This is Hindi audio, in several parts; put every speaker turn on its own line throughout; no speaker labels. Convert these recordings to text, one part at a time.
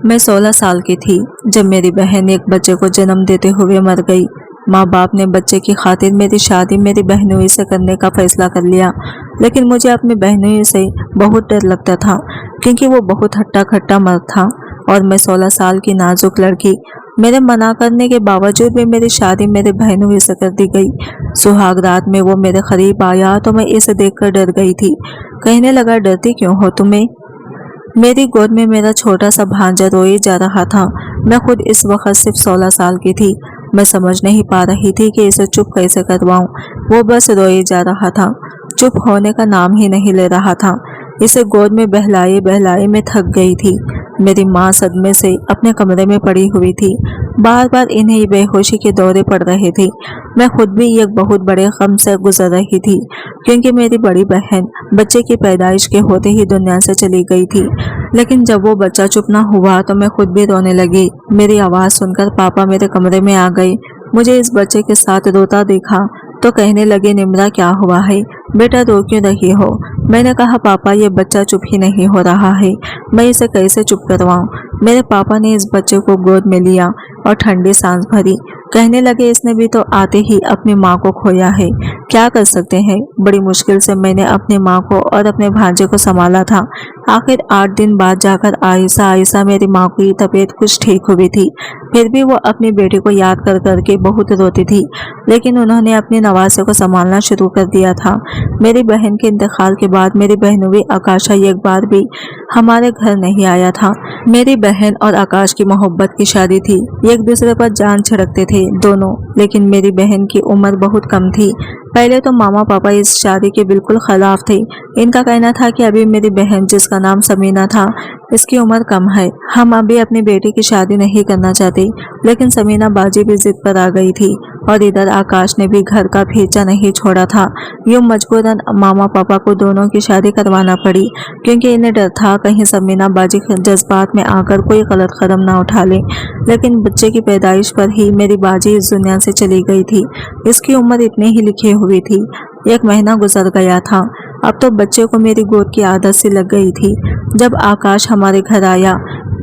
मैं 16 साल की थी जब मेरी बहन एक बच्चे को जन्म देते हुए मर गई। माँ बाप ने बच्चे की खातिर मेरी शादी मेरी बहनोई से करने का फैसला कर लिया, लेकिन मुझे अपनी बहनोई से बहुत डर लगता था क्योंकि वो बहुत हट्टा खट्टा मर्द था और मैं 16 साल की नाजुक लड़की। मेरे मना करने के बावजूद भी मेरी शादी मेरे बहनोई से कर दी गई। सुहाग रात में वो मेरे करीब आया तो मैं इसे देखकर डर गई थी। कहने लगा, डरती क्यों हो तुम्हें? मेरी गोद में मेरा छोटा सा भांजा रोए जा रहा था। मैं खुद इस वक्त सिर्फ 16 साल की थी। मैं समझ नहीं पा रही थी कि इसे चुप कैसे करवाऊं। वो बस रोए जा रहा था, चुप होने का नाम ही नहीं ले रहा था। इसे गोद में बहलाए बहलाए मैं थक गई थी। मेरी माँ सदमे से अपने कमरे में पड़ी हुई थी। बार बार इन्हें बेहोशी के दौरे पड़ रहे थे। मैं खुद भी एक बहुत बड़े गम से गुजर रही थी क्योंकि मेरी बड़ी बहन बच्चे की पैदाइश के होते ही दुनिया से चली गई थी। लेकिन जब वो बच्चा चुप ना हुआ तो मैं खुद भी रोने लगी। मेरी आवाज़ सुनकर पापा मेरे कमरे में आ गए। मुझे इस बच्चे के साथ रोता देखा तो कहने लगे, निम्रा क्या हुआ है बेटा, रो क्यों रही हो? मैंने कहा, पापा ये बच्चा चुप ही नहीं हो रहा है, मैं इसे कैसे चुप करवाऊं? मेरे पापा ने इस बच्चे को गोद में लिया और ठंडी सांस भरी। कहने लगे, इसने भी तो आते ही अपनी माँ को खोया है, क्या कर सकते हैं? बड़ी मुश्किल से मैंने अपनी माँ को और अपने भांजे को संभाला था। आखिर 8 दिन बाद जाकर आहिस्ता आहिस्ता मेरी माँ की तबीयत कुछ ठीक हुई थी। फिर भी वो अपनी बेटी को याद कर करके बहुत रोती थी, लेकिन उन्होंने अपनी नवासे को संभालना शुरू कर दिया था। मेरी बहन के इंतकाल के बाद मेरी बहनोई आकाशा एक बार भी हमारे घर नहीं आया था। मेरी बहन और आकाश की मोहब्बत की शादी थी, एक दूसरे पर जान छिड़कते थे दोनों, लेकिन मेरी बहन की उम्र बहुत कम थी। पहले तो मामा पापा इस शादी के बिल्कुल खिलाफ थे। इनका कहना था कि अभी मेरी बहन, जिसका नाम समीना था, इसकी उम्र कम है, हम अभी अपनी बेटी की शादी नहीं करना चाहते। लेकिन समीना बाजी भी जिद पर आ गई थी और इधर आकाश ने भी घर का पीछा नहीं छोड़ा था। यूं मजबूरन मामा पापा को दोनों की शादी करवाना पड़ी क्योंकि इन्हें डर था कहीं समीना बाजी जज्बात में आकर कोई गलत कदम ना उठा ले। लेकिन बच्चे की पैदाइश पर ही मेरी बाजी इस दुनिया से चली गई थी। इसकी उम्र इतनी ही लिखी हुई थी। 1 महीना गुजर गया था। अब तो बच्चे को मेरी गोद की आदत सी लग गई थी। जब आकाश हमारे घर आया,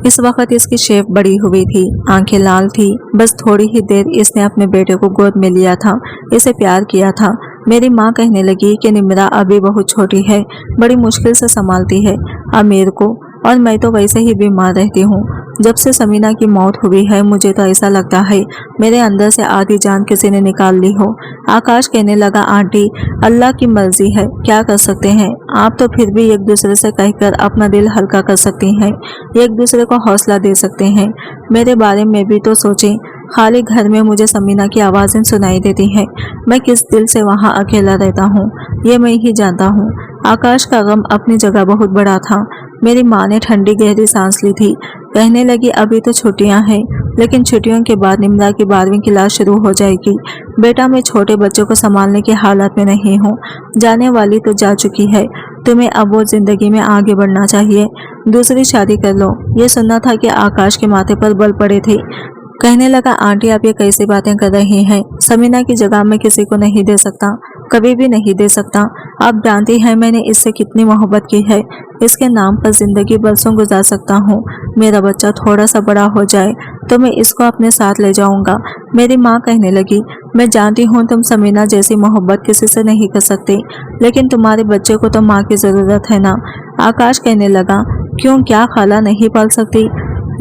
इस वक्त इसकी शेप बड़ी हुई थी, आंखें लाल थी। बस थोड़ी ही देर इसने अपने बेटे को गोद में लिया था, इसे प्यार किया था। मेरी माँ कहने लगी कि निम्रा अभी बहुत छोटी है, बड़ी मुश्किल से संभालती है अमीर को, और मैं तो वैसे ही बीमार रहती हूँ। जब से समीना की मौत हुई है मुझे तो ऐसा लगता है मेरे अंदर से आधी जान किसी ने निकाल ली हो। आकाश कहने लगा, आंटी अल्लाह की मर्जी है, क्या कर सकते हैं? आप तो फिर भी एक दूसरे से कहकर अपना दिल हल्का कर सकती हैं, एक दूसरे को हौसला दे सकते हैं। मेरे बारे में भी तो सोचें। खाली घर में मुझे समीना की आवाज़ें सुनाई देती हैं। मैं किस दिल से वहाँ अकेला रहता हूँ ये मैं ही जानता हूँ। आकाश का गम अपनी जगह बहुत बड़ा था। मेरी माँ ने ठंडी गहरी सांस ली थी। कहने लगी, अभी तो छुट्टियां हैं, लेकिन छुट्टियों के बाद निम्रा की 12वीं क्लास शुरू हो जाएगी। बेटा मैं छोटे बच्चों को संभालने की हालत में नहीं हूँ। जाने वाली तो जा चुकी है, तुम्हें अब वो जिंदगी में आगे बढ़ना चाहिए, दूसरी शादी कर लो। ये सुनना था कि आकाश के माथे पर बल पड़े थे। कहने लगा, आंटी आप ये कैसी बातें कर रही हैं? समीना की जगह मैं किसी को नहीं दे सकता, कभी भी नहीं दे सकता। आप जानती हैं मैंने इससे कितनी मोहब्बत की है। इसके नाम पर जिंदगी बरसों गुजार सकता हूँ। मेरा बच्चा थोड़ा सा बड़ा हो जाए तो मैं इसको अपने साथ ले जाऊंगा। मेरी माँ कहने लगी, मैं जानती हूँ तुम समीना जैसी मोहब्बत किसी से नहीं कर सकते, लेकिन तुम्हारे बच्चे को तो माँ की ज़रूरत है ना। आकाश कहने लगा, क्यों, क्या खाला नहीं पाल सकती?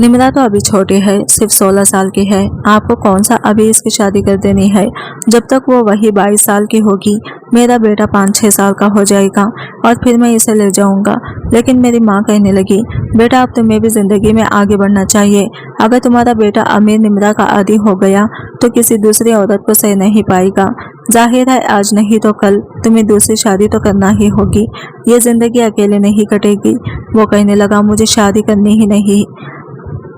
निम्रा तो अभी छोटी है, सिर्फ 16 साल की है। आपको कौन सा अभी इसकी शादी कर देनी है? जब तक वो वही 22 साल की होगी, मेरा बेटा 5-6 साल का हो जाएगा और फिर मैं इसे ले जाऊंगा। लेकिन मेरी माँ कहने लगी, बेटा अब तुम्हें भी जिंदगी में आगे बढ़ना चाहिए। अगर तुम्हारा बेटा अमीर निम्रा का आदी हो गया तो किसी दूसरी औरत को सह नहीं पाएगा। जाहिर है आज नहीं तो कल तुम्हें दूसरी शादी तो करना ही होगी। ये जिंदगी अकेले नहीं कटेगी। वो कहने लगा, मुझे शादी करनी ही नहीं,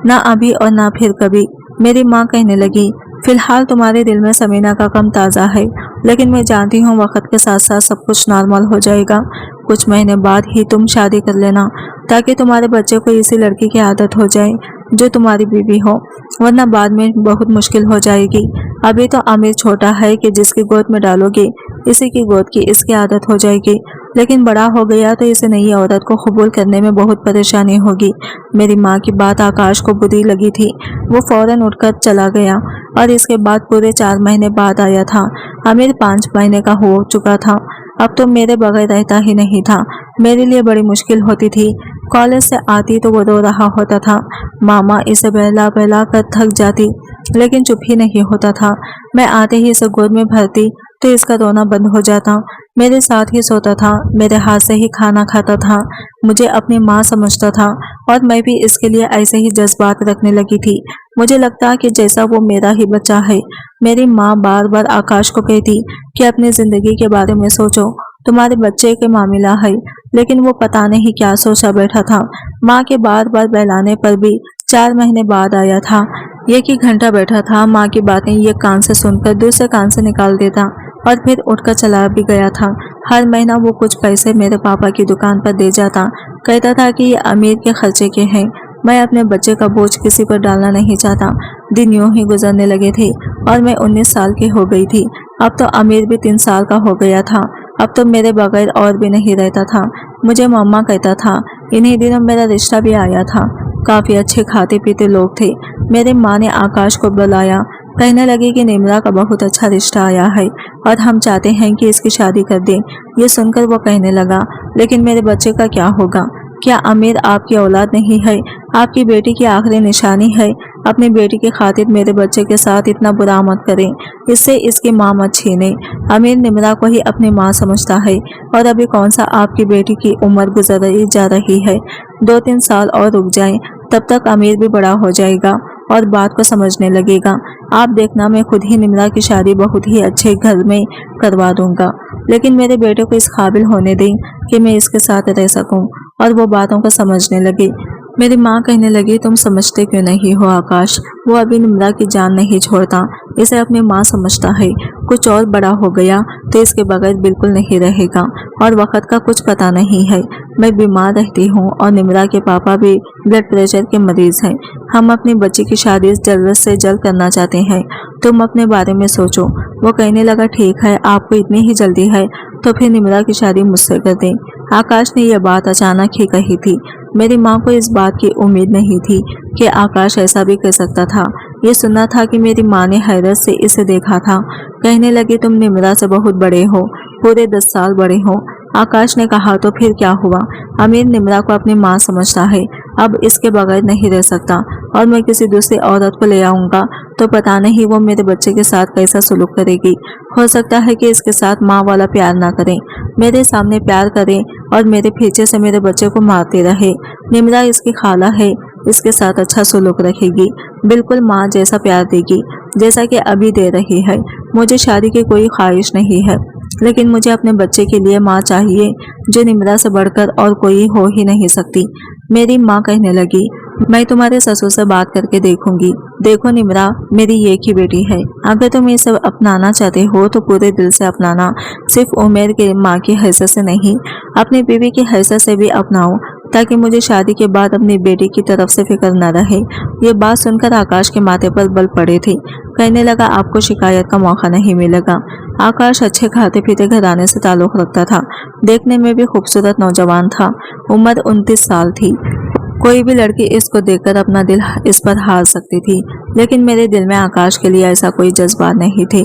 ना अभी और ना फिर कभी। मेरी माँ कहने लगी, फिलहाल तुम्हारे दिल में समीना का गम ताज़ा है, लेकिन मैं जानती हूँ वक्त के साथ साथ सब कुछ नॉर्मल हो जाएगा। कुछ महीने बाद ही तुम शादी कर लेना ताकि तुम्हारे बच्चे को इसी लड़की की आदत हो जाए जो तुम्हारी बीवी हो। वरना बाद में बहुत मुश्किल हो जाएगी। अभी तो आमिर छोटा है कि जिसकी गोद में डालोगे इसी की गोद की इसकी आदत हो जाएगी, लेकिन बड़ा हो गया तो इसे नई औरत को कबूल करने में बहुत परेशानी होगी। मेरी माँ की बात आकाश को बुरी लगी थी। वो फौरन उठकर चला गया और इसके बाद पूरे 4 महीने बाद आया था। आमिर 5 महीने का हो चुका था। अब तो मेरे बगैर रहता ही नहीं था। मेरे लिए बड़ी मुश्किल होती थी। कॉलेज से आती तो वो रो रहा होता था। मामा इसे बहला बहला कर थक जाती, लेकिन चुप ही नहीं होता था। मैं आते ही इसे गोद में भरती तो इसका रोना बंद हो जाता। मेरे साथ ही सोता था, मेरे हाथ से ही खाना खाता था, मुझे अपनी माँ समझता था और मैं भी इसके लिए ऐसे ही जज्बात रखने लगी थी। मुझे लगता कि जैसा वो मेरा ही बच्चा है। मेरी माँ बार बार आकाश को कहती कि अपनी जिंदगी के बारे में सोचो, तुम्हारे बच्चे के मामला है, लेकिन वो पता नहीं क्या सोचा बैठा था। माँ के बार बार बहलाने पर भी 4 महीने बाद आया था। एक ही घंटा बैठा था, माँ की बातें एक कान से सुनकर दूसरे कान से निकाल देता और फिर उठकर चला भी गया था। हर महीना वो कुछ पैसे मेरे पापा की दुकान पर दे जाता, कहता था कि ये अमीर के खर्चे के हैं। मैं अपने बच्चे का बोझ किसी पर डालना नहीं चाहता। दिन यूं ही गुजरने लगे थे और मैं 19 साल की हो गई थी। अब तो अमीर भी 3 साल का हो गया था। अब तो मेरे बगैर और भी नहीं रहता था। मुझे मम्मा कहता था। इन्हीं दिनों मेरा रिश्ता भी आया था। काफी अच्छे खाते पीते लोग थे। मेरे माँ ने आकाश को बुलाया, कहने लगी कि निम्रा का बहुत अच्छा रिश्ता आया है और हम चाहते हैं कि इसकी शादी कर दें। ये सुनकर वो कहने लगा, लेकिन मेरे बच्चे का क्या होगा? क्या अमीर आपकी औलाद नहीं है? आपकी बेटी की आखिरी निशानी है। अपनी बेटी की खातिर मेरे बच्चे के साथ इतना बुरा मत करें, इससे इसकी माँ मत छीने। अमीर निम्रा को ही अपनी माँ समझता है और अभी कौन सा आपकी बेटी की उम्र गुजर जा रही है। 2-3 साल और रुक जाएं, तब तक अमीर भी बड़ा हो जाएगा और बात को समझने लगेगा। आप देखना, मैं खुद ही निम्रा की शादी बहुत ही अच्छे घर में करवा दूंगा, लेकिन मेरे बेटे को इस काबिल होने दें कि मैं इसके साथ रह सकूं। और वो बातों को समझने लगी। मेरी माँ कहने लगी, तुम समझते क्यों नहीं हो आकाश? वो अभी निम्रा की जान नहीं छोड़ता, इसे अपनी माँ समझता है। कुछ और बड़ा हो गया तो इसके बगैर बिल्कुल नहीं रहेगा और वक्त का कुछ पता नहीं है। मैं बीमार रहती हूँ और निम्रा के पापा भी ब्लड प्रेशर के मरीज हैं। हम अपनी बच्ची की शादी जल्द से जल्द करना चाहते हैं। तुम अपने बारे में सोचो। वो कहने लगा, ठीक है, आपको इतनी ही जल्दी है तो फिर निम्रा की शादी मुझसे कर दें। आकाश ने यह बात अचानक ही कही थी। मेरी माँ को इस बात की उम्मीद नहीं थी कि आकाश ऐसा भी कर सकता था। ये सुना था कि मेरी माँ ने हैरत से इसे देखा था। कहने लगी, तुम निम्रा से बहुत बड़े हो, पूरे 10 साल बड़े हो। आकाश ने कहा, तो फिर क्या हुआ? अमीर निम्रा को अपनी माँ समझता है, अब इसके बगैर नहीं रह सकता और मैं किसी दूसरी औरत को ले आऊंगा तो पता नहीं वो मेरे बच्चे के साथ कैसा सलूक करेगी। हो सकता है कि इसके साथ माँ वाला प्यार ना करें, मेरे सामने प्यार करें और मेरे पीछे से मेरे बच्चे को मारते रहे। निम्रा इसकी खाला है, इसके साथ अच्छा सलूक रखेगी, बिल्कुल माँ जैसा प्यार देगी जैसा कि अभी दे रही है। मुझे शादी की कोई ख्वाहिश नहीं है, लेकिन मुझे अपने बच्चे के लिए माँ चाहिए जो निम्रा से बढ़कर और कोई हो ही नहीं सकती। मेरी माँ कहने लगी, मैं तुम्हारे ससुर से बात करके देखूंगी। देखो निम्रा मेरी एक ही बेटी है, अगर तुम इसे अपनाना चाहते हो तो पूरे दिल से अपनाना, सिर्फ उमेर के माँ की हैसियत से नहीं, अपनी बीवी की हैसियत से भी अपनाओ, ताकि मुझे शादी के बाद अपनी बेटी की तरफ से फिक्र न रहे। ये बात सुनकर आकाश के माथे पर बल पड़े थे। कहने लगा, आपको शिकायत का मौका नहीं मिलेगा। आकाश अच्छे खाते पीते घराने से ताल्लुक रखता था, देखने में भी खूबसूरत नौजवान था। उम्र 29 साल थी। कोई भी लड़की इसको देखकर अपना दिल इस पर हार सकती थी, लेकिन मेरे दिल में आकाश के लिए ऐसा कोई जज्बात नहीं थे।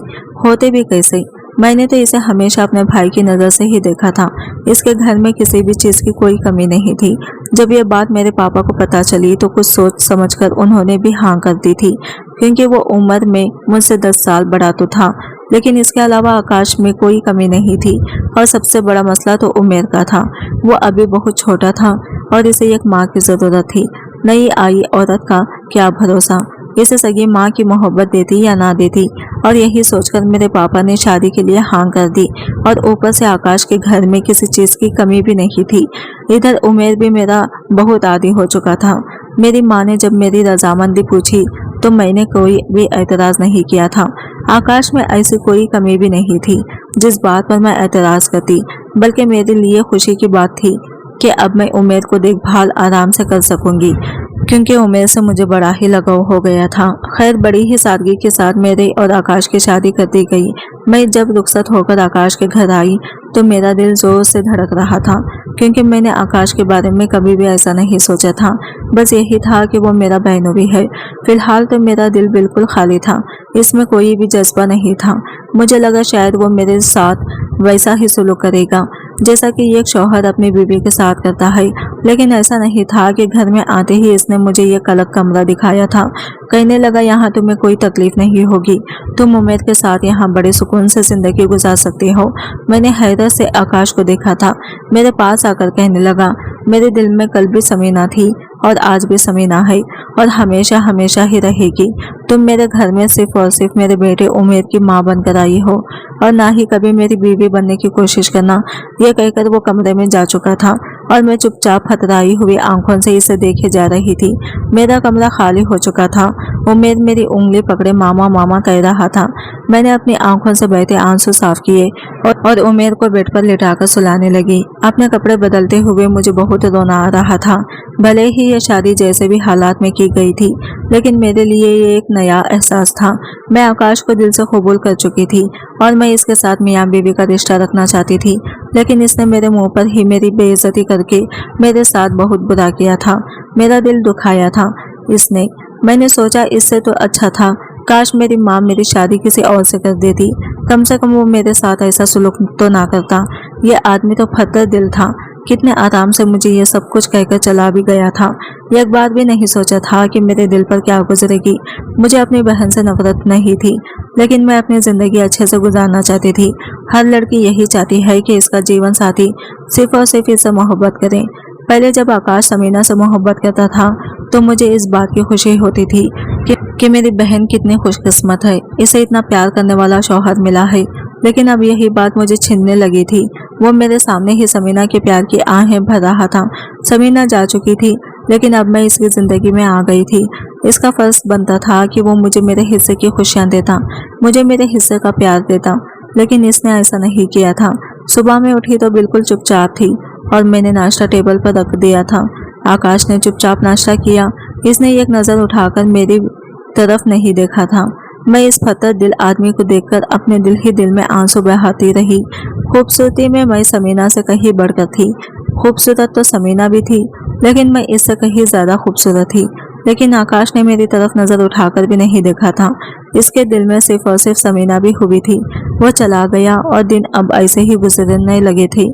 होते भी कैसे? मैंने तो इसे हमेशा अपने भाई की नज़र से ही देखा था। इसके घर में किसी भी चीज़ की कोई कमी नहीं थी। जब ये बात मेरे पापा को पता चली तो कुछ सोच समझकर उन्होंने भी हाँ कर दी थी, क्योंकि वो उम्र में मुझसे 10 साल बड़ा तो था, लेकिन इसके अलावा आकाश में कोई कमी नहीं थी। और सबसे बड़ा मसला तो उमेर का था। वो अभी बहुत छोटा था और इसे एक माँ की ज़रूरत थी। नई आई औरत का क्या भरोसा, इसे सगी माँ की मोहब्बत देती या ना देती। और यही सोचकर मेरे पापा ने शादी के लिए हाँ कर दी। और ऊपर से आकाश के घर में किसी चीज़ की कमी भी नहीं थी। इधर उमेर भी मेरा बहुत आदी हो चुका था। मेरी माँ ने जब मेरी रजामंदी पूछी तो मैंने कोई भी एतराज़ नहीं किया था। आकाश में ऐसी कोई कमी भी नहीं थी जिस बात पर मैं एतराज़ करती, बल्कि मेरे लिए खुशी की बात थी कि अब मैं उमेर को देखभाल आराम से कर सकूंगी। क्योंकि उमेर से मुझे बड़ा ही लगाव हो गया था। खैर बड़ी ही सादगी के साथ मेरे और आकाश की शादी कर दी गई। मैं जब रुखसत होकर आकाश के घर आई तो मेरा दिल जोर से धड़क रहा था, क्योंकि मैंने आकाश के बारे में कभी भी ऐसा नहीं सोचा था। बस यही था कि वो मेरा बहनोई है। फिलहाल तो मेरा दिल बिल्कुल खाली था, इसमें कोई भी जज्बा नहीं था। मुझे लगा शायद वो मेरे साथ वैसा ही सुलूक करेगा जैसा कि एक शौहर अपनी बीवी के साथ करता है, लेकिन ऐसा नहीं था कि घर में आते ही इसने मुझे ये अलग कमरा दिखाया था। कहने लगा, यहाँ तुम्हें कोई तकलीफ नहीं होगी, तुम उमेर के साथ यहाँ बड़े सुकून से जिंदगी गुजार सकती हो। मैंने हैरत से आकाश को देखा था। मेरे पास आकर कहने लगा, मेरे दिल में कल भी समीना थी और आज भी समीना है और हमेशा हमेशा ही रहेगी। तुम मेरे घर में सिर्फ और सिर्फ मेरे बेटे उमेर की माँ बनकर आई हो और ना ही कभी मेरी बीवी बनने की कोशिश करना। यह कहकर वो कमरे में जा चुका था और मैं चुपचाप हतराई हुई आंखों से इसे देखे जा रही थी। मेरा कमरा खाली हो चुका था। उमेर मेरी उंगली पकड़े मामा मामा कह रहा था। मैंने अपनी आंखों से बहते आंसू साफ किए और उमेर को बेड पर लिटाकर सुलाने लगी। अपने कपड़े बदलते हुए मुझे बहुत रोना आ रहा था। भले ही यह शादी जैसे भी हालात में की गई थी, लेकिन मेरे लिए ये एक नया एहसास था। मैं आकाश को दिल से कबूल कर चुकी थी और मैं इसके साथ मियाँ बीवी का रिश्ता रखना चाहती थी, लेकिन इसने मेरे मुंह पर ही मेरी बेइज्जती करके मेरे साथ बहुत बुरा किया था। मेरा दिल दुखाया था इसने। मैंने सोचा इससे तो अच्छा था काश मेरी माँ मेरी शादी किसी और से कर देती, कम से कम वो मेरे साथ ऐसा सुलूक तो ना करता। ये आदमी तो फतर दिल था, कितने आराम से मुझे ये सब कुछ कहकर चला भी गया था। एक बार भी नहीं सोचा था कि मेरे दिल पर क्या गुजरेगी। मुझे अपनी बहन से नफरत नहीं थी, लेकिन मैं अपनी जिंदगी अच्छे से गुजारना चाहती थी। हर लड़की यही चाहती है कि इसका जीवन साथी सिर्फ और सिर्फ इससे मोहब्बत करे। पहले जब आकाश समीना से मोहब्बत करता था तो मुझे इस बात की खुशी होती थी कि मेरी बहन कितनी खुशकिस्मत है, इसे इतना प्यार करने वाला शौहर मिला है। लेकिन अब यही बात मुझे छिनने लगी थी। वो मेरे सामने ही समीना के प्यार की आहें भर रहा था। समीना जा चुकी थी, लेकिन अब मैं इसकी जिंदगी में आ गई थी। इसका फर्ज बनता था कि वो मुझे मेरे हिस्से की खुशियां देता, मुझे मेरे हिस्से का प्यार देता, लेकिन इसने ऐसा नहीं किया था। सुबह में उठी तो बिल्कुल चुपचाप थी और मैंने नाश्ता टेबल पर रख दिया था। आकाश ने चुपचाप नाश्ता किया। इसने एक नज़र उठाकर मेरी तरफ नहीं देखा था। मैं इस फतर दिल आदमी को देखकर अपने दिल ही दिल में आंसू बहाती रही। खूबसूरती में मैं समीना से कहीं बढ़कर थी। खूबसूरत तो समीना भी थी, लेकिन मैं इससे कहीं ज्यादा खूबसूरत थी। लेकिन आकाश ने मेरी तरफ नजर उठाकर भी नहीं देखा था। इसके दिल में सिर्फ और सिर्फ समीना भी हुई थी। वो चला गया और दिन अब ऐसे ही गुजरने लगे थे।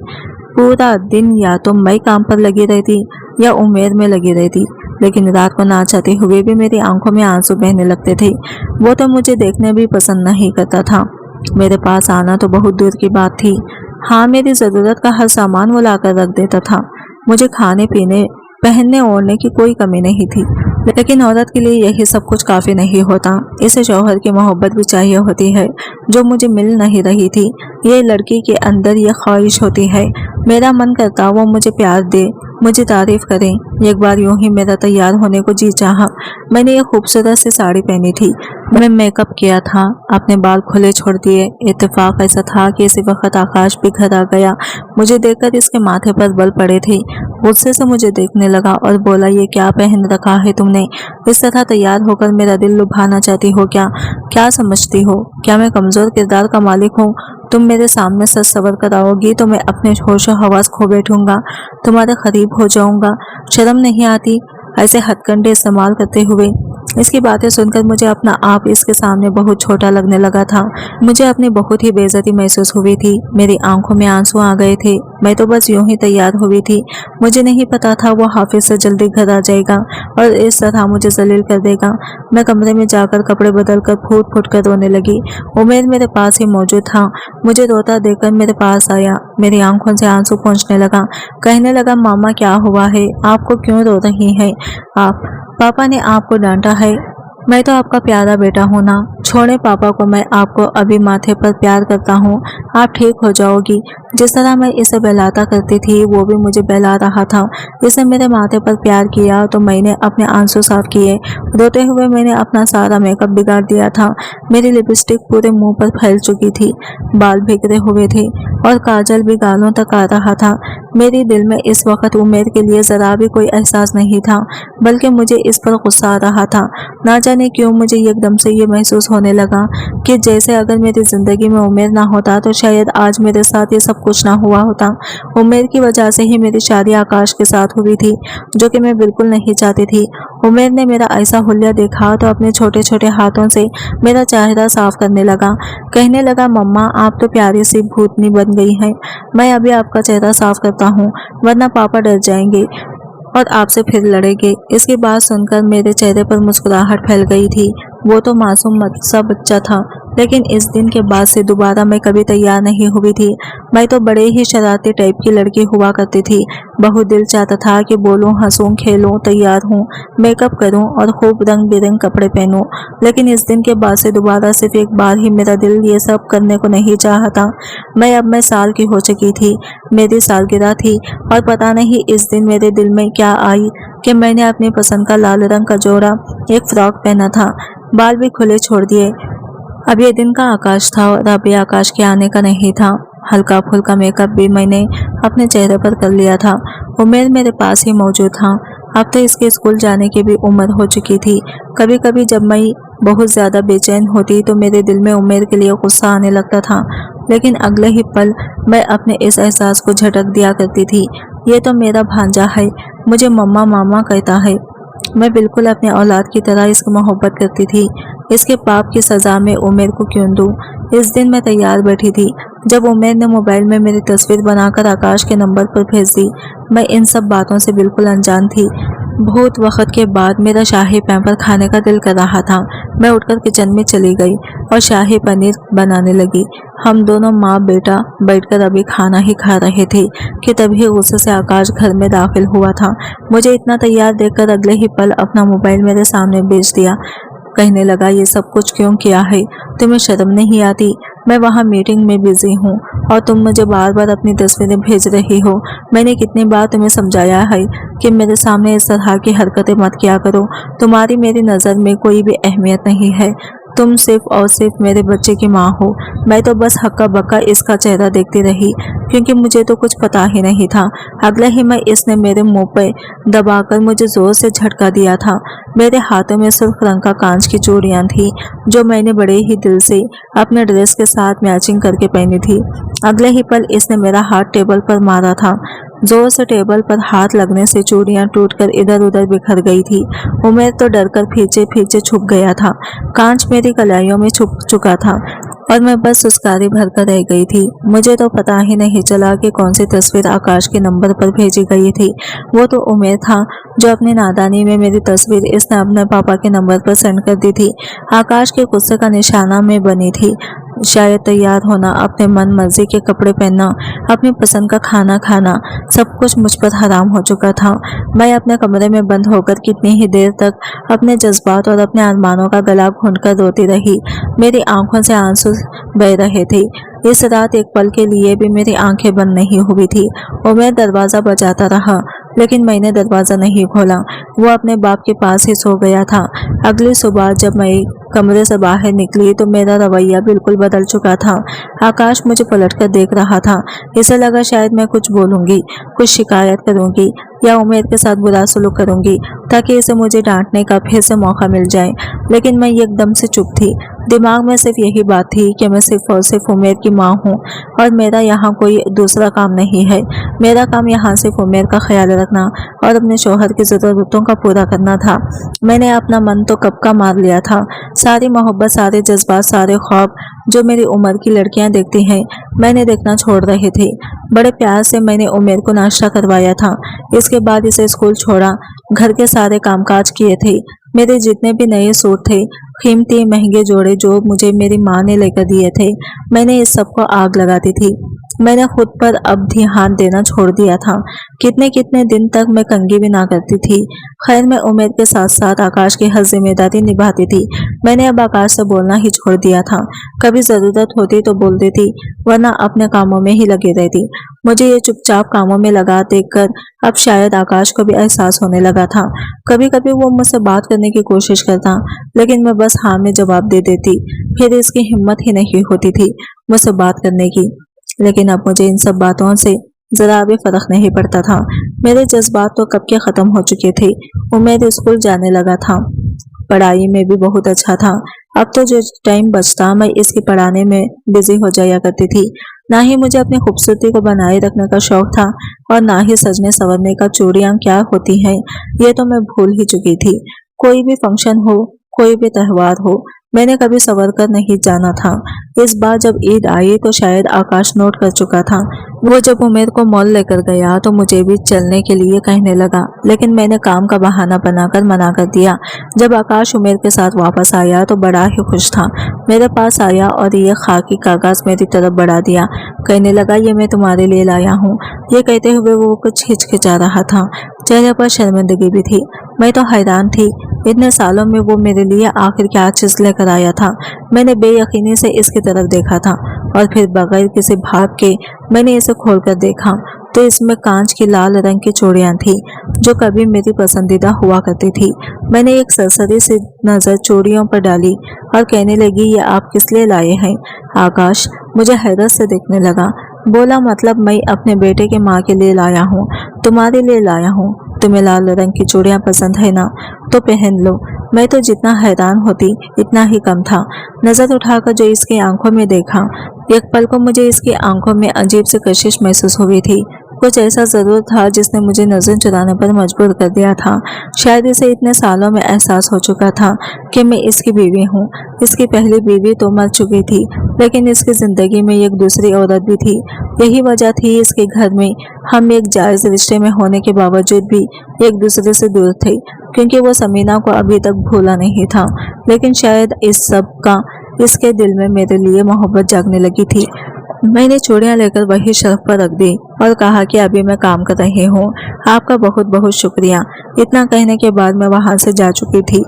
पूरा दिन या तो मैं काम पर लगी रहती या उमेर में लगी रहती, लेकिन रात को ना चाहते हुए भी मेरी आंखों में आंसू बहने लगते थे। वो तो मुझे देखने भी पसंद नहीं करता था। मेरे पास आना तो बहुत दूर की बात थी। हाँ, मेरी ज़रूरत का हर सामान वो लाकर रख देता था। मुझे खाने पीने पहनने ओढ़ने की कोई कमी नहीं थी, लेकिन औरत के लिए यही सब कुछ काफ़ी नहीं होता। इसे शौहर की मोहब्बत भी चाहिए होती है, जो मुझे मिल नहीं रही थी। ये लड़की के अंदर ये ख्वाहिश होती है। मेरा मन करता वो मुझे प्यार दे, मुझे तारीफ करें। एक बार यूं ही मेरा तैयार होने को जी चाहा। मैंने एक खूबसूरत सी साड़ी पहनी थी। मैं मेकअप किया था, अपने बाल खुले छोड़ दिए। इत्तेफाक ऐसा था कि इसी वक्त आकाश भी घर आ गया। मुझे देखकर इसके माथे पर बल पड़े थे। गुस्से से मुझे देखने लगा और बोला, ये क्या पहन रखा है तुमने? इस तरह तैयार होकर मेरा दिल लुभाना चाहती हो क्या? क्या समझती हो? क्या मैं कमजोर किरदार का मालिक हूँ? तुम मेरे सामने सच सवर कराओगी तो मैं अपने होशो हवास खो बैठूंगा, तुम्हारे करीब हो जाऊंगा। शर्म नहीं आती ऐसे हथकंडे इस्तेमाल करते हुए? इसकी बातें सुनकर मुझे अपना आप इसके सामने बहुत छोटा लगने लगा था। मुझे अपनी बहुत ही बेइज्जती महसूस हुई थी। मेरी आंखों में आंसू आ गए थे। मैं तो बस यूं ही तैयार हुई थी। मुझे नहीं पता था वो हाफिज से जल्दी घर आ जाएगा और इस तरह मुझे जलील कर देगा। मैं कमरे में जाकर कपड़े बदल कर फूट फूट कर रोने लगी। उमेर मेरे पास ही मौजूद था। मुझे रोता देखकर मेरे पास आया। मेरी आंखों से आंसू पहुंचने लगा। कहने लगा, मामा क्या हुआ है? आपको क्यों रो रही हैं आप? पापा ने आपको डांटा है? मैं तो आपका प्यारा बेटा हूँ ना, छोड़े पापा को, मैं आपको अभी माथे पर प्यार करता हूँ, आप ठीक हो जाओगी। जिस तरह मैं इसे बहलाता करती थी वो भी मुझे बहला रहा था। इसने मेरे माथे पर प्यार किया तो मैंने अपने आंसू साफ किए। रोते हुए मैंने अपना सारा मेकअप बिगाड़ दिया था। मेरी लिपस्टिक पूरे मुंह पर फैल चुकी थी, बाल बिखरे हुए थे और काजल भी गालों तक आ रहा था। मेरे दिल में इस वक्त उम्र के लिए जरा भी कोई एहसास नहीं था, बल्कि मुझे इस पर गुस्सा आ रहा था। ना जाने क्यों मुझे एकदम से ये महसूस होने लगा कि जैसे अगर मेरी जिंदगी में उमेर ना होता तो शायद आज मेरे साथ ये सब कुछ ना हुआ होता। उमेर की वजह से ही मेरी शादी आकाश के साथ हुई थी, जो कि मैं बिल्कुल नहीं चाहती थी। उमेर ने मेरा ऐसा हुलिया देखा तो अपने छोटे छोटे हाथों से मेरा चेहरा साफ करने लगा। कहने लगा, मम्मा आप तो प्यारी सी भूतनी बन गई हैं। मैं अभी आपका चेहरा साफ करता हूँ, वरना पापा डर जाएंगे और आपसे फिर लड़ेंगे। इसकी बात सुनकर मेरे चेहरे पर मुस्कुराहट फैल गई थी। वो तो मासूम सा बच्चा था, लेकिन इस दिन के बाद से दोबारा मैं कभी तैयार नहीं हुई थी। मैं तो बड़े ही शरारती टाइप की लड़की हुआ करती थी। बहुत दिल चाहता था कि बोलूं, हंसूं, खेलूं, तैयार हूं, मेकअप करूं और खूब रंग बिरंग कपड़े पहनूं। लेकिन इस दिन के बाद से दोबारा सिर्फ एक बार ही मेरा दिल ये सब करने को नहीं चाहता। मैं साल की हो चुकी थी, मेरी सालगिरह थी और पता नहीं इस दिन मेरे दिल में क्या आई कि मैंने अपनी पसंद का लाल रंग का जोड़ा एक फ्रॉक पहना था, बाल भी खुले छोड़ दिए। अब ये दिन का आकाश था और अब ये आकाश के आने का नहीं था। हल्का फुल्का मेकअप भी मैंने अपने चेहरे पर कर लिया था। उमेर मेरे पास ही मौजूद था। अब तो इसके स्कूल जाने की भी उम्र हो चुकी थी। कभी कभी जब मैं बहुत ज़्यादा बेचैन होती तो मेरे दिल में उमेर के लिए गुस्सा आने लगता था, लेकिन अगले ही पल मैं अपने इस एहसास को झटक दिया करती थी। ये तो मेरा भांजा है, मुझे मम्मा मामा कहता है। मैं बिल्कुल अपने औलाद की तरह इसकी मोहब्बत करती थी। इसके पाप की सज़ा में उमेर को क्यों दूं? इस दिन मैं तैयार बैठी थी जब उमेर ने मोबाइल में मेरी तस्वीर बनाकर आकाश के नंबर पर भेज दी। मैं इन सब बातों से बिल्कुल अनजान थी। बहुत वक्त के बाद मेरा शाही पैम्पर खाने का दिल कर रहा था। मैं उठकर किचन में चली गई और शाही पनीर बनाने लगी। हम दोनों माँ बेटा बैठकर अभी खाना ही खा रहे थे कि तभी गुस्से से आकाश घर में दाखिल हुआ था। मुझे इतना तैयार देखकर अगले ही पल अपना मोबाइल मेरे सामने बेच दिया। कहने लगा, ये सब कुछ क्यों किया है? तुम्हें शर्म नहीं आती? मैं वहाँ मीटिंग में बिजी हूँ और तुम मुझे बार बार अपनी तस्वीरें भेज रही हो। मैंने कितनी बार तुम्हें समझाया है कि मेरे सामने इस तरह की हरकतें मत किया करो। तुम्हारी मेरी नज़र में कोई भी अहमियत नहीं है। तुम सिर्फ और सिर्फ मेरे बच्चे की माँ हो। मैं तो बस हक्का बक्का इसका चेहरा देखती रही, क्योंकि मुझे तो कुछ पता ही नहीं था। अगले ही मैं इसने मेरे मुंह पे दबाकर मुझे जोर से झटका दिया था। मेरे हाथों में सुर्ख रंग का कांच की चूड़ियाँ थी, जो मैंने बड़े ही दिल से अपने ड्रेस के साथ मैचिंग करके पहनी थी। अगले ही पल इसने मेरा हाथ टेबल पर मारा था। जोर से टेबल पर हाथ लगने से चूड़ियां टूटकर इधर उधर बिखर गई थी। उमेर तो डरकर पीछे पीछे छुप गया था। कांच मेरी कलाइयों में छुप चुका था और मैं बस सुस्कारी भरकर रह गई थी। मुझे तो पता ही नहीं चला कि कौन सी तस्वीर आकाश के नंबर पर भेजी गई थी। वो तो उमेर था जो अपनी नादानी में मेरी तस्वीर इसने अपने पापा के नंबर पर सेंड कर दी थी। आकाश के गुस्से का निशाना में बनी थी। शायद तैयार होना, अपने मन मर्जी के कपड़े पहनना, अपनी पसंद का खाना खाना, सब कुछ मुझ पर हराम हो चुका था। मैं अपने कमरे में बंद होकर कितनी ही देर तक अपने जज्बात और अपने अरमानों का गला घोंटकर रोती रही। मेरी आंखों से आंसू बह रहे थे। इस रात एक पल के लिए भी मेरी आंखें बंद नहीं हुई थी। उमेर दरवाज़ा बजाता रहा, लेकिन मैंने दरवाज़ा नहीं खोला। वो अपने बाप के पास ही सो गया था। अगली सुबह जब मैं कमरे से बाहर निकली तो मेरा रवैया बिल्कुल बदल चुका था। आकाश मुझे पलटकर देख रहा था। इसे लगा शायद मैं कुछ बोलूँगी, कुछ शिकायत करूँगी या उमेर के साथ बुरा सलूक करूँगी, ताकि इसे मुझे डांटने का फिर से मौका मिल जाए। लेकिन मैं एकदम से चुप थी। दिमाग में सिर्फ यही बात थी कि मैं सिर्फ और सिर्फ उमेर की माँ हूँ और मेरा यहाँ कोई दूसरा काम नहीं है। मेरा काम यहाँ सिर्फ उमेर का ख्याल रखना और अपने शौहर की ज़रूरतों का पूरा करना था। मैंने अपना मन तो कब का मार लिया था। सारी मोहब्बत, सारे जज्बात, सारे ख्वाब जो मेरी उम्र की लड़कियां देखती हैं, मैंने देखना छोड़ रहे थे। बड़े प्यार से मैंने उमेर को नाश्ता करवाया था। इसके बाद इसे स्कूल छोड़ा, घर के सारे कामकाज किए थे। मेरे जितने भी नए सूट थे, कीमती महंगे जोड़े जो मुझे मेरी माँ ने लेकर दिए थे, मैंने इस सब को आग लगाती थी। मैंने खुद पर अब ध्यान देना छोड़ दिया था। कितने कितने दिन तक मैं कंघी भी ना करती थी। खैर, मैं उमेर के साथ साथ आकाश की हर जिम्मेदारी निभाती थी। मैंने अब आकाश से बोलना ही छोड़ दिया था। कभी जरूरत होती तो बोलती थी, वरना अपने कामों में ही लगी रहती। मुझे ये चुपचाप कामों में लगा देखकर अब शायद आकाश को भी एहसास होने लगा था। कभी कभी वो मुझसे बात करने की कोशिश करता, लेकिन मैं बस हाँ में जवाब दे देती। फिर इसकी हिम्मत ही नहीं होती थी मुझसे बात करने की। लेकिन अब मुझे इन सब बातों से जरा भी फर्क नहीं पड़ता था। मेरे जज्बात तो कब के खत्म हो चुके थे। उमेर स्कूल जाने लगा था, पढ़ाई में भी बहुत अच्छा था। अब तो जो टाइम बचता मैं इसकी पढ़ाने में बिजी हो जाया करती थी। ना ही मुझे अपनी खूबसूरती को बनाए रखने का शौक था और ना ही सजने संवरने का चूड़ियां क्या होती हैं ये तो मैं भूल ही चुकी थी। कोई भी फंक्शन हो, कोई भी त्योहार हो, मैंने कभी संवर कर नहीं जाना था। इस बार जब ईद आई तो शायद आकाश नोट कर चुका था। वो जब उमेर को मॉल लेकर गया तो मुझे भी चलने के लिए कहने लगा, लेकिन मैंने काम का बहाना बनाकर मना कर दिया। जब आकाश उमेर के साथ वापस आया तो बड़ा ही खुश था। मेरे पास आया और ये खाकी कागज मेरी तरफ बढ़ा दिया। कहने लगा, ये मैं तुम्हारे लिए लाया हूँ। ये कहते हुए वो कुछ हिचकिचा रहा था। चेहरे पर शर्मिंदगी भी थी। मैं तो हैरान थी, इतने सालों में वो मेरे लिए आखिर क्या चीज लेकर आया था। मैंने बेयकीनी से इसकी तरफ देखा था और फिर बगैर किसी भाव के मैंने इसे खोलकर देखा तो इसमें कांच की लाल रंग की चूड़ियां थी जो कभी मेरी पसंदीदा हुआ करती थी। मैंने एक सरसरी सी नजर चूड़ियों पर डाली और कहने लगी, ये आप किस लिए लाए हैं? आकाश मुझे हैरत से देखने लगा। बोला, मतलब मैं अपने बेटे के माँ के लिए लाया हूँ, तुम्हारे लिए लाया हूँ। तुम्हें लाल रंग की चूड़ियां पसंद है ना, तो पहन लो। मैं तो जितना हैरान होती इतना ही कम था। नजर उठाकर जो इसकी आंखों में देखा, एक पल को मुझे इसकी आंखों में अजीब सी कशिश महसूस हुई थी। कुछ ऐसा जरूर था जिसने मुझे नजर चुराने पर मजबूर कर दिया था। शायद इसे इतने सालों में एहसास हो चुका था कि मैं इसकी बीवी हूँ। इसकी पहली बीवी तो मर चुकी थी, लेकिन इसकी जिंदगी में एक दूसरी औरत भी थी। यही वजह थी इसके घर में हम एक जायज रिश्ते में होने के बावजूद भी एक दूसरे से दूर थे, क्योंकि वो समीना को अभी तक भूला नहीं था। लेकिन शायद इस सब का इसके दिल में मेरे लिए मोहब्बत जागने लगी थी। मैंने चूड़ियां लेकर वही शेल्फ पर रख दी और कहा कि अभी मैं काम कर रही हूँ, आपका बहुत बहुत शुक्रिया। इतना कहने के बाद मैं वहां से जा चुकी थी।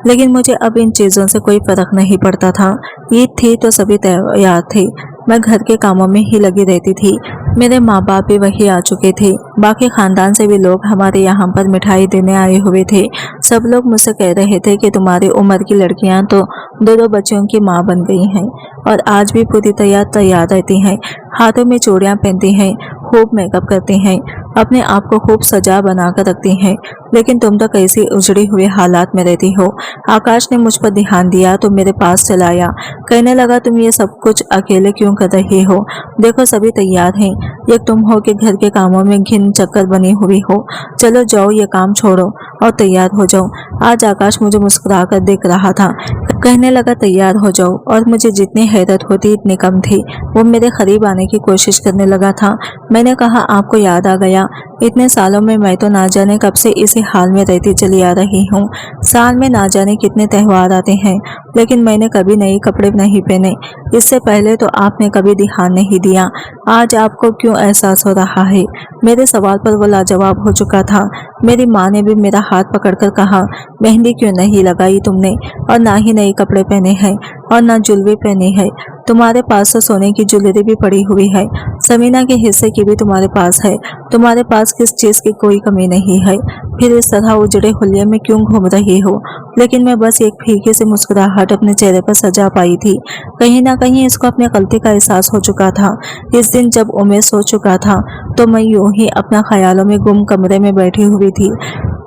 लेकिन मुझे अब इन चीजों से कोई फर्क नहीं पड़ता था। ईद थी तो सभी तैयार थे। मैं घर के कामों में ही लगी रहती थी। मेरे माँ बाप भी वही आ चुके थे। बाकी खानदान से भी लोग हमारे यहाँ पर मिठाई देने आए हुए थे। सब लोग मुझसे कह रहे थे कि तुम्हारी उम्र की लड़कियाँ तो दो दो बच्चों की माँ बन गई हैं और आज भी पूरी तैयार रहती हैं, हाथों में चूड़ियाँ पहनती हैं, खूब मेकअप करती हैं, अपने आप को खूब सजा बना कर रखती हैं। लेकिन तुम तो कैसी उजड़ी हुए हालात में रहती हो। आकाश ने मुझ पर ध्यान दिया तो मेरे पास चलाया। कहने लगा, तुम ये सब कुछ अकेले क्यों कर रही हो? देखो सभी तैयार हैं, एक तुम हो कि घर के कामों में घिन चक्कर बनी हुई हो। चलो जाओ, ये काम छोड़ो और तैयार हो जाओ। आज आकाश मुझे मुस्कुरा कर देख रहा था। कहने लगा, तैयार हो जाओ, और मुझे जितनी हैरत होती इतनी कम थी। वो मेरे करीब आने की कोशिश करने लगा था। मैंने कहा, आपको याद आ गया? इतने सालों में मैं तो ना जाने कब से इसी हाल में रहती चली आ रही हूँ। साल में ना जाने कितने त्योहार आते हैं, लेकिन मैंने कभी नए कपड़े नहीं पहने। इससे पहले तो आपने कभी ध्यान नहीं दिया। आज आपको क्यों एहसास हो रहा है? मेरे सवाल पर वो लाजवाब हो चुका था। मेरी माँ ने भी मेरा हाथ पकड़कर कहा, मेहंदी क्यों नहीं लगाई तुमने, और ना ही नए कपड़े पहने हैं और ना ज्वेलरी पहनी है। तुम्हारे पास तो सोने की ज्वेलरी भी पड़ी हुई है, समीना के हिस्से की भी तुम्हारे पास है। तुम्हारे पास किस चीज की कोई कमी नहीं है, फिर इस तरह उजड़े हुलिये में क्यों घूम रही हो? लेकिन मैं बस एक फीके से मुस्कुराहट अपने चेहरे पर सजा पाई थी। कहीं ना कहीं इसको अपने गलती का एहसास हो चुका था। इस दिन जब उमेश सो चुका था तो मैं यूं ही अपना ख्यालों में गुम कमरे में बैठी हुई थी।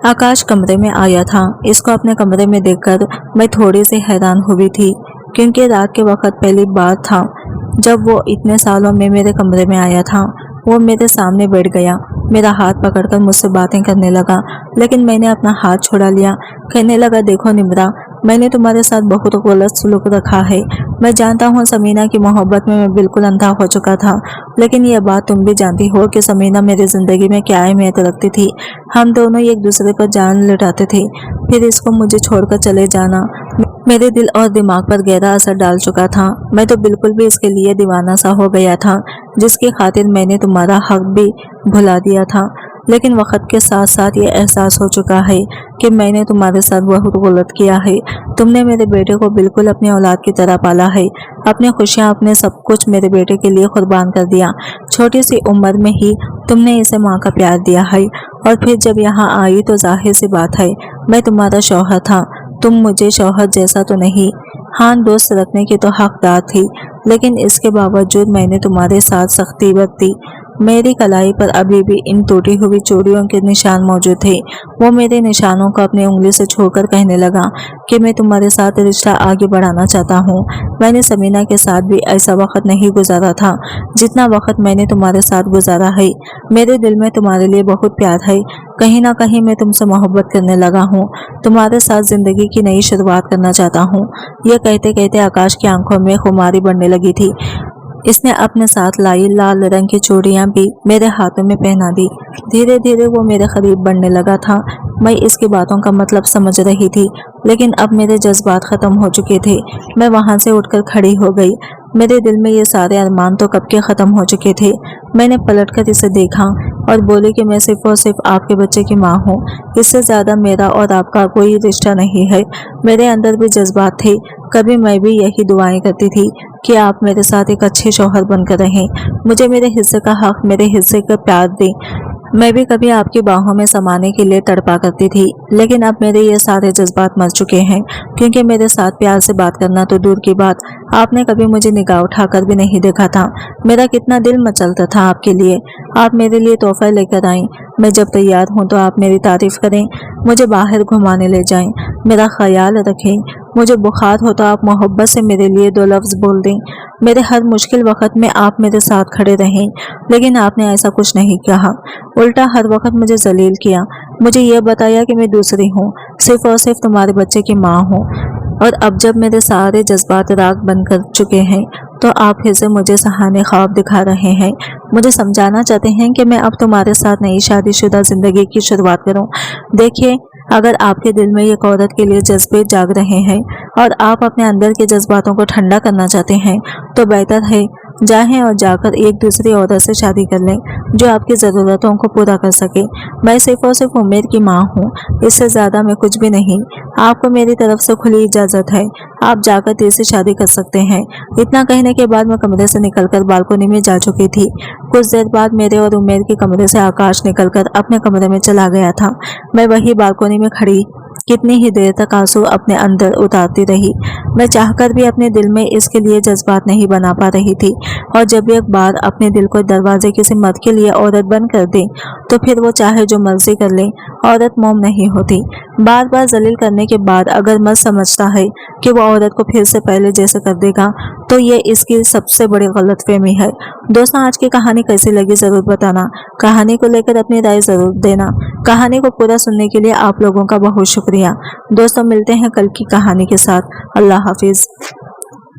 आकाश कमरे में आया था। इसको अपने कमरे में देखकर मैं थोड़ी सी हैरान हुई थी, क्योंकि रात के वक्त पहली बार था जब वो इतने सालों में मेरे कमरे में आया था। वो मेरे सामने बैठ गया, मेरा हाथ पकड़कर मुझसे बातें करने लगा, लेकिन मैंने अपना हाथ छुड़ा लिया। कहने लगा, देखो निम्रा, मैंने तुम्हारे साथ बहुत गलत सलूक रखा है। मैं जानता हूँ समीना की मोहब्बत में मैं बिल्कुल अंधा हो चुका था, लेकिन यह बात तुम भी जानती हो कि समीना मेरी ज़िंदगी में क्या अहमियत रखती थी। हम दोनों एक दूसरे पर जान लुटाते थे, फिर इसको मुझे छोड़कर चले जाना मेरे दिल और दिमाग पर गहरा असर डाल चुका था। मैं तो बिल्कुल भी इसके लिए दीवाना सा हो गया था, जिसकी खातिर मैंने तुम्हारा हक भी भुला दिया था। लेकिन वक्त के साथ साथ ये एहसास हो चुका है कि मैंने तुम्हारे साथ बहुत गलत किया है। तुमने मेरे बेटे को बिल्कुल अपनी औलाद की तरह पाला है। अपनी खुशियाँ, अपने सब कुछ मेरे बेटे के लिए कुर्बान कर दिया। छोटी सी उम्र में ही तुमने इसे माँ का प्यार दिया है, और फिर जब यहाँ आई तो जाहिर सी बात है मैं तुम्हारा शौहर था। तुम मुझे शौहर जैसा तो नहीं, हाँ दोस्त रखने की तो हकदार थी, लेकिन इसके बावजूद मैंने तुम्हारे साथ सख्ती बरती। मेरी कलाई पर अभी भी इन टूटी हुई चूड़ियों के निशान मौजूद थे। वो मेरे निशानों को अपनी उंगली से छूकर कहने लगा कि मैं तुम्हारे साथ रिश्ता आगे बढ़ाना चाहता हूँ। मैंने समीना के साथ भी ऐसा वक्त नहीं गुजारा था जितना वक्त मैंने तुम्हारे साथ गुजारा है। मेरे दिल में तुम्हारे लिए बहुत प्यार है। कहीं ना कहीं मैं तुमसे मोहब्बत करने लगा हूँ। तुम्हारे साथ जिंदगी की नई शुरुआत करना चाहता हूँ। यह कहते कहते आकाश की आंखों में खुमारी बढ़ने लगी थी। इसने अपने साथ लाई लाल रंग की चूड़ियां भी मेरे हाथों में पहना दी। धीरे धीरे वो मेरे करीब बढ़ने लगा था। मैं इसकी बातों का मतलब समझ रही थी, लेकिन अब मेरे जज्बात खत्म हो चुके थे। मैं वहां से उठकर खड़ी हो गई। मेरे दिल में ये सारे अरमान तो कब के खत्म हो चुके थे। मैंने पलटकर इसे देखा और बोली कि मैं सिर्फ और सिर्फ आपके बच्चे की माँ हूँ। इससे ज्यादा मेरा और आपका कोई रिश्ता नहीं है। मेरे अंदर भी जज्बात थे। कभी मैं भी यही दुआएं करती थी कि आप मेरे साथ एक अच्छे शौहर बनकर रहें, मुझे मेरे हिस्से का हक, मेरे हिस्से का प्यार दें। मैं भी कभी आपकी बाहों में समाने के लिए तड़पा करती थी, लेकिन अब मेरे ये सारे जज्बात मर चुके हैं, क्योंकि मेरे साथ प्यार से बात करना तो दूर की बात, आपने कभी मुझे निगाह उठाकर भी नहीं देखा था। मेरा कितना दिल मचलता था आपके लिए। आप मेरे लिए तोहफा लेकर आएं। मैं जब तैयार हूं तो आप मेरी तारीफ करें, मुझे बाहर घुमाने ले जाएं, मेरा ख्याल रखें। मुझे बुखार हो तो आप मोहब्बत से मेरे लिए दो लफ्ज़ बोल दें। मेरे हर मुश्किल वक्त में आप मेरे साथ खड़े रहें, लेकिन आपने ऐसा कुछ नहीं कहा। उल्टा हर वक्त मुझे जलील किया। मुझे यह बताया कि मैं दूसरी हूँ, सिर्फ और सिर्फ तुम्हारे बच्चे की माँ हूँ। और अब जब मेरे सारे जज्बात राग बन कर चुके हैं, तो आप फिर से मुझे सहाने ख्वाब दिखा रहे हैं। मुझे समझाना चाहते हैं कि मैं अब तुम्हारे साथ नई शादीशुदा जिंदगी की शुरुआत करूं। देखिए, अगर आपके दिल में एक औरत के लिए जज्बे जाग रहे हैं और आप अपने अंदर के जज्बातों को ठंडा करना चाहते हैं, तो बेहतर है जाएं और जाकर एक दूसरी औरत से शादी कर लें जो आपकी ज़रूरतों को पूरा कर सके। मैं सिर्फ और सिर्फ उम्मीद की माँ हूँ, इससे ज़्यादा मैं कुछ भी नहीं। आपको मेरी तरफ से खुली इजाज़त है, आप जाकर तीसरी शादी कर सकते हैं। इतना कहने के बाद मैं कमरे से निकलकर बालकनी में जा चुकी थी। कुछ देर बाद मेरे और उमेर के कमरे से आकाश निकलकर अपने कमरे में चला गया था। मैं वही बालकनी में खड़ी कितनी ही देर तक आंसू अपने अंदर उतारती रही। मैं चाहकर भी अपने दिल में इसके लिए जज्बात नहीं बना पा रही थी, और जब एक बार अपने दिल को दरवाजे किसी मर्द के लिए औरत बंद कर दे, तो फिर वो चाहे जो मर्जी कर ले, औरत मोम नहीं होती। बार बार जलील करने के बाद अगर मर्द समझता है कि वो औरत को फिर से पहले जैसे कर देगा, तो ये इसकी सबसे बड़ी गलतफहमी है। दोस्तों, आज की कहानी कैसी लगी ज़रूर बताना। कहानी को लेकर अपनी राय ज़रूर देना। कहानी को पूरा सुनने के लिए आप लोगों का बहुत शुक्रिया। दोस्तों, मिलते हैं कल की कहानी के साथ। अल्लाह हाफिज़।